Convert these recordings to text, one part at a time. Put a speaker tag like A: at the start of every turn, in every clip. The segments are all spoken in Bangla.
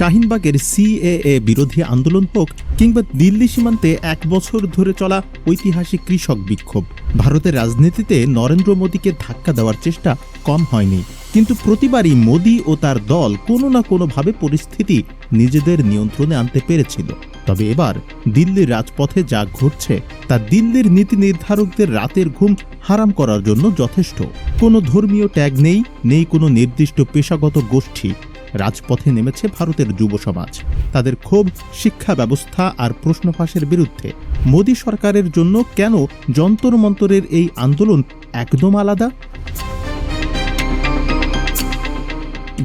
A: শাহিনবাগের সিএএ বিরোধী আন্দোলন হোক কিংবা দিল্লি সীমান্তে 1 বছর ধরে চলা ঐতিহাসিক কৃষক বিক্ষোভ, ভারতের রাজনীতিতে নরেন্দ্র মোদীকে ধাক্কা দেওয়ার চেষ্টা কম হয়নি। কিন্তু প্রতিবারই মোদী ও তার দল কোনো না কোনোভাবে পরিস্থিতি নিজেদের নিয়ন্ত্রণে আনতে পেরেছিল। তবে এবার দিল্লির রাজপথে যা ঘটছে তা দিল্লির নীতি নির্ধারকদের রাতের ঘুম হারাম করার জন্য যথেষ্ট। কোনো ধর্মীয় ট্যাগ নেই কোনো নির্দিষ্ট পেশাগত গোষ্ঠী। রাজপথে নেমেছে ভারতের যুব সমাজ। তাদের ক্ষোভ শিক্ষা ব্যবস্থা আর প্রশ্ন ফাঁসের বিরুদ্ধে। মোদী সরকারের জন্য কেন যন্তর মন্তরের এই আন্দোলন একদম আলাদা?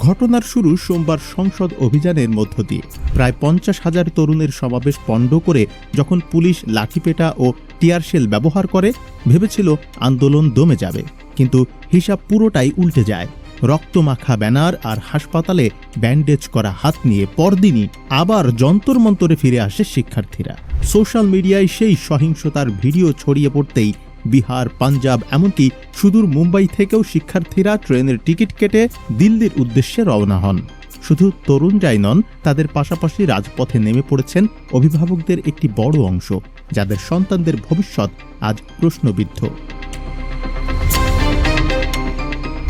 A: ঘটনার শুরু সোমবার সংসদ অভিযানের মধ্য দিয়ে। প্রায় 50,000 তরুণের সমাবেশ পণ্ড করে যখন পুলিশ লাঠিপেটা ও টিয়ারশেল ব্যবহার করে, ভেবেছিল আন্দোলন দমে যাবে। কিন্তু হিসাব পুরোটাই উল্টে যায়। রক্তমাখা ব্যানার আর হাসপাতালে ব্যান্ডেজ করা হাত নিয়ে পরদিনই আবার যন্তর মন্তরে ফিরে আসে শিক্ষার্থীরা। সোশ্যাল মিডিয়ায় সেই সহিংসতার ভিডিও ছড়িয়ে পড়তেই বিহার, পাঞ্জাব, এমনকি সুদূর মুম্বাই থেকেও শিক্ষার্থীরা ট্রেনের টিকিট কেটে দিল্লির উদ্দেশ্যে রওনা হন। শুধু তরুণরাই নন, তাদের পাশাপাশি রাজপথে নেমে পড়েছেন অভিভাবকদের একটি বড় অংশ, যাদের সন্তানদের ভবিষ্যৎ আজ প্রশ্নবিদ্ধ।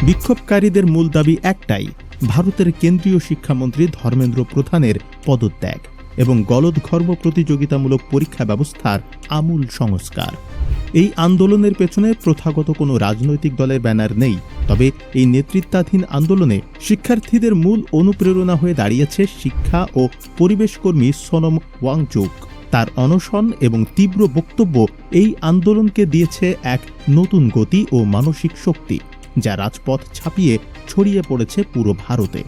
A: বিক্ষোভকারীদের মূল দাবি একটাই, ভারতের কেন্দ্রীয় শিক্ষামন্ত্রী ধর্মেন্দ্র প্রধানের পদত্যাগ এবং গলদঘর্ম প্রতিযোগিতামূলক পরীক্ষা ব্যবস্থার আমূল সংস্কার। এই আন্দোলনের পেছনে প্রথাগত কোনো রাজনৈতিক দলের ব্যানার নেই। তবে এই নেতৃত্বাধীন আন্দোলনে শিক্ষার্থীদের মূল অনুপ্রেরণা হয়ে দাঁড়িয়েছে শিক্ষা ও পরিবেশকর্মী সোনম ওয়াংচুক। তার অনশন এবং তীব্র বক্তব্য এই আন্দোলনকে দিয়েছে এক নতুন গতি ও মানসিক শক্তি, যা রাজপথ ছাপিয়ে ছড়িয়ে পড়েছে পুরো ভারতে।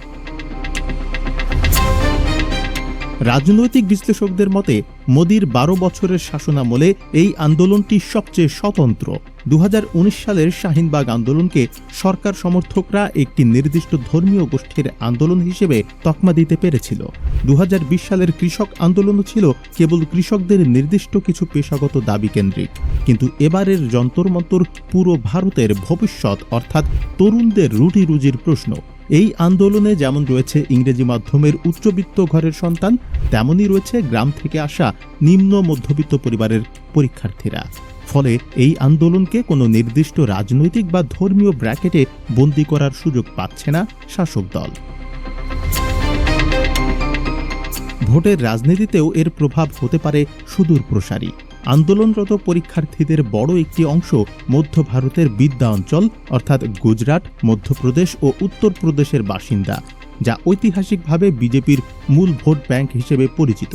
A: রাজনৈতিক বিশ্লেষকদের মতে মোদীর 12 বছরের শাসনামলে এই আন্দোলনটি সবচেয়ে স্বতন্ত্র। 2019 সালের শাহিনবাগ আন্দোলনকে সরকার সমর্থকরা একটি নির্দিষ্ট ধর্মীয় গোষ্ঠীর আন্দোলন হিসেবে তকমা দিতে পেরেছিল। 2020 সালের কৃষক আন্দোলনও ছিল কেবল কৃষকদের নির্দিষ্ট কিছু পেশাগত দাবি কেন্দ্রিক। কিন্তু এবারের যন্তর মন্তর পুরো ভারতের ভবিষ্যৎ, অর্থাৎ তরুণদের রুটি রুজির প্রশ্ন। এই আন্দোলনে যেমন রয়েছে ইংরেজি মাধ্যমের উচ্চবিত্ত ঘরের সন্তান, তেমনই রয়েছে গ্রাম থেকে আসা নিম্ন মধ্যবিত্ত পরিবারের পরীক্ষার্থীরা। ফলে এই আন্দোলনকে কোনো নির্দিষ্ট রাজনৈতিক বা ধর্মীয় ব্র্যাকেটে বন্দী করার সুযোগ পাচ্ছে না শাসক দল। ভোটের রাজনীতিতেও এর প্রভাব হতে পারে সুদূর প্রসারী। আন্দোলনরত পরীক্ষার্থীদের বড় একটি অংশ মধ্য ভারতের বিদ্যা অঞ্চল, অর্থাৎ গুজরাট, মধ্যপ্রদেশ ও উত্তরপ্রদেশের বাসিন্দা, যা ঐতিহাসিকভাবে বিজেপির মূল ভোট ব্যাংক হিসেবে পরিচিত।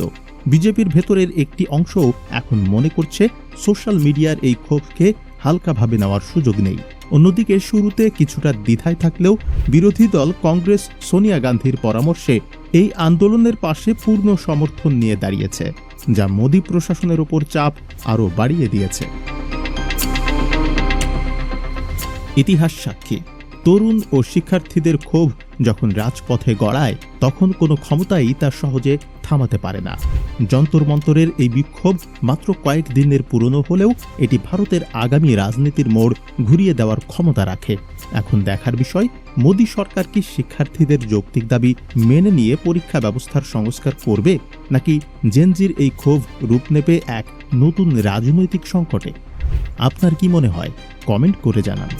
A: বিজেপির ভেতরের একটি অংশও এখন মনে করছে সোশ্যাল মিডিয়ার এই ক্ষোভকে হালকাভাবে নেওয়ার সুযোগ নেই। অন্যদিকে শুরুতে কিছুটা দ্বিধায় থাকলেও বিরোধী দল কংগ্রেস সোনিয়া গান্ধীর পরামর্শে এই আন্দোলনের পাশে পূর্ণ সমর্থন নিয়ে দাঁড়িয়েছে, যা মোদী প্রশাসনের উপর চাপ আরও বাড়িয়ে দিয়েছে। ইতিহাস সাক্ষী, তরুণ ও শিক্ষার্থীদের ক্ষোভ যখন রাজপথে গড়ায়, তখন কোনো ক্ষমতাই তা সহজে থামাতে পারে না। যন্তর মন্তরের এই বিক্ষোভ মাত্র কয়েক দিনের পুরনো হলেও এটি ভারতের আগামী রাজনীতির মোড় ঘুরিয়ে দেওয়ার ক্ষমতা রাখে। এখন দেখার বিষয়, মোদী সরকার কি শিক্ষার্থীদের যৌক্তিক দাবি মেনে নিয়ে পরীক্ষা ব্যবস্থার সংস্কার করবে, নাকি জেনজির এই ক্ষোভ রূপ নেবে এক নতুন রাজনৈতিক সংকটে? আপনার কি মনে হয়? কমেন্ট করে জানান।